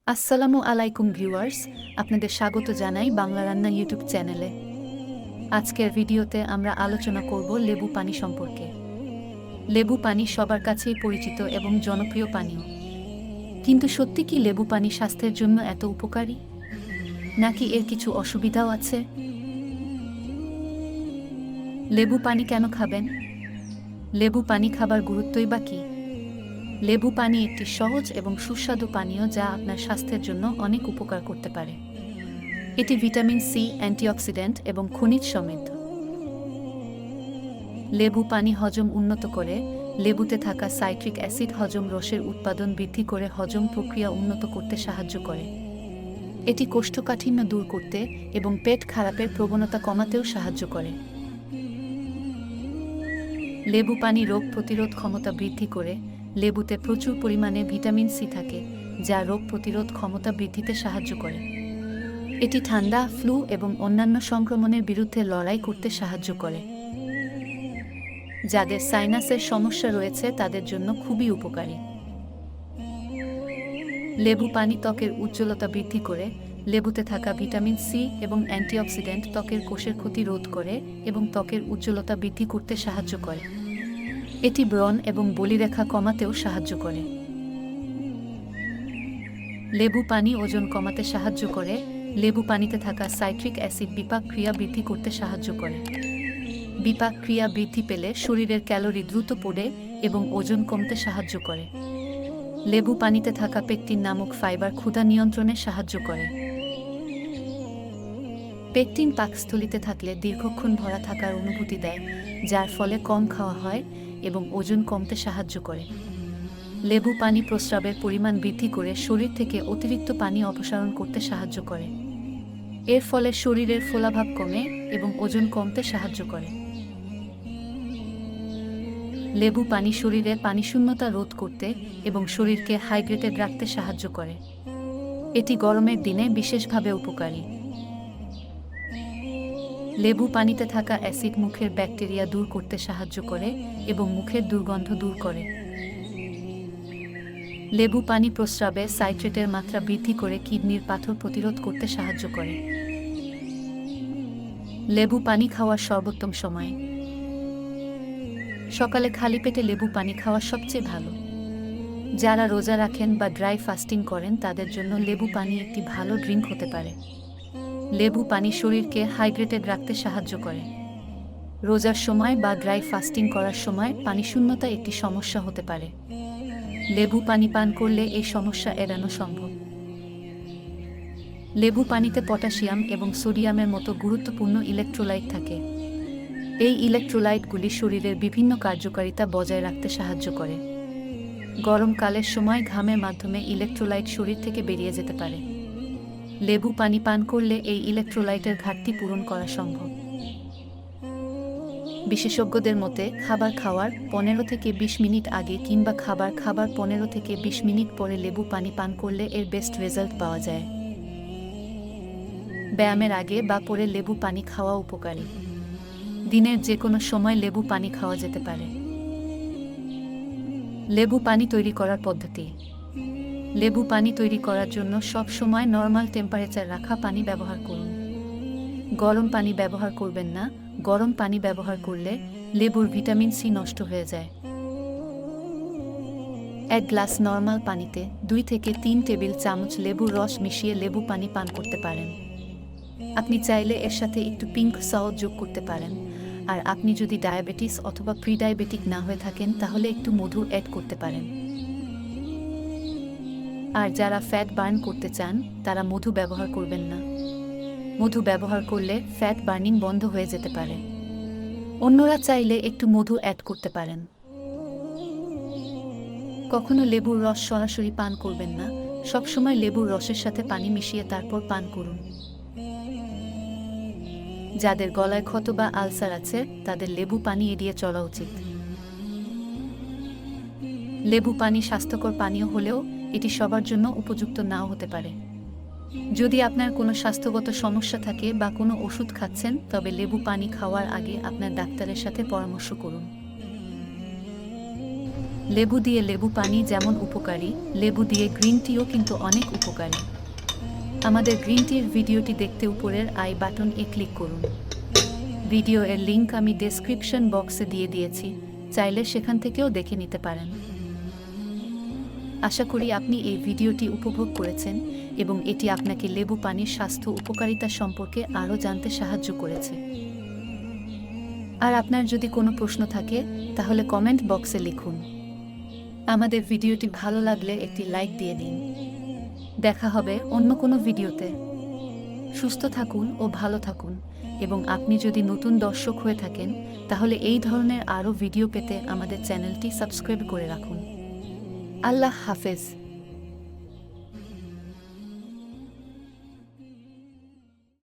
আসসালামু আলাইকুম ভিউয়ার্স, আপনাদের স্বাগত জানাই বাংলা রান্না ইউটিউব চ্যানেলে। আজকের ভিডিওতে আমরা আলোচনা করব লেবু পানি সম্পর্কে। লেবু পানি সবার কাছেই পরিচিত এবং জনপ্রিয় পানীয়। কিন্তু সত্যি কি লেবু পানি স্বাস্থ্যের জন্য এত উপকারী? নাকি এর কিছু অসুবিধাও আছে? লেবু পানি কেন খাবেন? লেবু পানি খাবার গুরুত্বই বা কী? লেবু পানি একটি সহজ এবং সুস্বাদু পানীয় যা আপনার স্বাস্থ্যের জন্য অনেক উপকার করতে পারে। এটি ভিটামিন সি, অ্যান্টিঅক্সিডেন্ট এবং খনিজ সমৃদ্ধ। লেবু পানি হজম উন্নত করে। লেবুতে থাকা সাইট্রিক অ্যাসিড হজম রসের উৎপাদন বৃদ্ধি করে হজম প্রক্রিয়া উন্নত করতে সাহায্য করে। এটি কোষ্ঠকাঠিন্য দূর করতে এবং পেট খারাপের প্রবণতা কমাতেও সাহায্য করে। লেবু পানি রোগ প্রতিরোধ ক্ষমতা বৃদ্ধি করে। লেবুতে প্রচুর পরিমাণে ভিটামিন সি থাকে, যা রোগ প্রতিরোধ ক্ষমতা বৃদ্ধিতে সাহায্য করে। এটি ঠান্ডা, ফ্লু এবং অন্যান্য সংক্রমণের বিরুদ্ধে লড়াই করতে সাহায্য করে। যাদের সাইনাসের সমস্যা রয়েছে তাদের জন্য খুবই উপকারী। লেবু পানি ত্বকের উজ্জ্বলতা বৃদ্ধি করে। লেবুতে থাকা ভিটামিন সি এবং অ্যান্টিঅক্সিডেন্ট ত্বকের কোষের ক্ষতি রোধ করে এবং ত্বকের উজ্জ্বলতা বৃদ্ধি করতে সাহায্য করে। এটি ব্রণ এবং বলিরেখা কমাতেও সাহায্য করে। লেবু পানি ওজন কমাতে সাহায্য করে। লেবু পানিতে থাকা সাইট্রিক অ্যাসিড বিপাক ক্রিয়া বৃদ্ধি করতে সাহায্য করে। বিপাক ক্রিয়া বৃদ্ধি পেলে শরীরের ক্যালোরি দ্রুত পড়ে এবং ওজন কমতে সাহায্য করে। লেবু পানিতে থাকা পেকটিন নামক ফাইবার ক্ষুধা নিয়ন্ত্রণে সাহায্য করে। পেকটিন পাকস্থলিতে থাকলে দীর্ঘক্ষণ ভরা থাকার অনুভূতি দেয়, যার ফলে কম খাওয়া হয় এবং ওজন কমতে সাহায্য করে। লেবু পানি প্রস্রাবের পরিমাণ বৃদ্ধি করে শরীর থেকে অতিরিক্ত পানি অপসারণ করতে সাহায্য করে। এর ফলে শরীরের ফোলাভাব কমে এবং ওজন কমতে সাহায্য করে। লেবু পানি শরীরে পানিশূন্যতা রোধ করতে এবং শরীরকে হাইড্রেটেড রাখতে সাহায্য করে। এটি গরমের দিনে বিশেষভাবে উপকারী। লেবু পানিতে থাকা অ্যাসিড মুখের ব্যাকটেরিয়া দূর করতে সাহায্য করে এবং মুখের দুর্গন্ধ দূর করে। লেবু পানি প্রস্রাবে সাইট্রেটের মাত্রা বৃদ্ধি করে কিডনির পাথর প্রতিরোধ করতে সাহায্য করে। লেবু পানি খাওয়ার সর্বোত্তম সময়। সকালে খালি পেটে লেবু পানি খাওয়া সবচেয়ে ভালো। যারা রোজা রাখেন বা ড্রাই ফাস্টিং করেন তাদের জন্য লেবু পানি একটি ভালো ড্রিঙ্ক হতে পারে। লেবু পানি শরীরকে হাইড্রেটেড রাখতে সাহায্য করে। রোজার সময় বা ড্রাই ফাস্টিং করার সময় পানিশূন্যতা একটি সমস্যা হতে পারে। লেবু পানি পান করলে এই সমস্যা এড়ানো সম্ভব। লেবু পানিতে পটাশিয়াম এবং সোডিয়ামের মতো গুরুত্বপূর্ণ ইলেকট্রোলাইট থাকে। এই ইলেকট্রোলাইটগুলি শরীরের বিভিন্ন কার্যকারিতা বজায় রাখতে সাহায্য করে। গরমকালের সময় ঘামের মাধ্যমে ইলেকট্রোলাইট শরীর থেকে বেরিয়ে যেতে পারে। লেবু পানি পান করলে এই ইলেকট্রোলাইটের ঘাটতি পূরণ করা সম্ভব। বিশেষজ্ঞদের মতে খাবার খাওয়ার 15 থেকে 20 মিনিট আগে কিংবা খাবার খাবার 15 থেকে 20 মিনিট পরে লেবু পানি পান করলে এর বেস্ট রেজাল্ট পাওয়া যায়। ব্যায়ামের আগে বা পরে লেবু পানি খাওয়া উপকারী। দিনের যে কোনো সময় লেবু পানি খাওয়া যেতে পারে। লেবু পানি তৈরি করার পদ্ধতি। লেবু পানি তৈরি করার জন্য সব সময় নরমাল টেম্পারেচার রাখা পানি ব্যবহার করুন। গরম পানি ব্যবহার করবেন না। গরম পানি ব্যবহার করলে লেবুর ভিটামিন সি নষ্ট হয়ে যায়। 1 গ্লাস নরমাল পানিতে 2 থেকে 3 টেবিল চামচ লেবুর রস মিশিয়ে লেবু পানি পান করতে পারেন। আপনি চাইলে এর সাথে একটু পিঙ্ক সল্ট যোগ করতে পারেন, আর আপনি যদি ডায়াবেটিস অথবা প্রি ডায়াবেটিক না হয়ে থাকেন তাহলে একটু মধু অ্যাড করতে পারেন। আর যারা ফ্যাট বার্ন করতে চান তারা মধু ব্যবহার করবেন না। মধু ব্যবহার করলে ফ্যাট বার্নিং বন্ধ হয়ে যেতে পারে। অন্যরা চাইলে একটু মধু অ্যাড করতে পারেন। কখনো লেবুর রস সরাসরি পান করবেন না। সবসময় লেবুর রসের সাথে পানি মিশিয়ে তারপর পান করুন। যাদের গলায় ক্ষত বা আলসার আছে তাদের লেবু পানি এড়িয়ে চলা উচিত। লেবু পানি স্বাস্থ্যকর পানীয় হলেও এটি সবার জন্য উপযুক্ত নাও হতে পারে। যদি আপনার কোনো স্বাস্থ্যগত সমস্যা থাকে বা কোনো ওষুধ খাচ্ছেন তবে লেবু পানি খাওয়ার আগে আপনার ডাক্তারের সাথে পরামর্শ করুন। লেবু দিয়ে লেবু পানি যেমন উপকারী, লেবু দিয়ে গ্রিন টিও কিন্তু অনেক উপকারী। আমাদের গ্রিন টির ভিডিওটি দেখতে উপরের আই বাটন এ ক্লিক করুন। ভিডিও এর লিংক আমি ডেসক্রিপশন বক্সে দিয়ে দিয়েছি, চাইলে সেখান থেকেও দেখে নিতে পারেন। আশা করি আপনি এই ভিডিওটি উপভোগ করেছেন এবং এটি আপনাকে লেবু পানির স্বাস্থ্য উপকারিতা সম্পর্কে আরও জানতে সাহায্য করেছে। আর আপনার যদি কোনো প্রশ্ন থাকে তাহলে কমেন্ট বক্সে লিখুন। আমাদের ভিডিওটি ভালো লাগলে একটি লাইক দিয়ে দিন। দেখা হবে অন্য কোনো ভিডিওতে। সুস্থ থাকুন ও ভালো থাকুন, এবং আপনি যদি নতুন দর্শক হয়ে থাকেন তাহলে এই ধরনের আরও ভিডিও পেতে আমাদের চ্যানেলটি সাবস্ক্রাইব করে রাখুন। আল্লাহ হাফেজ।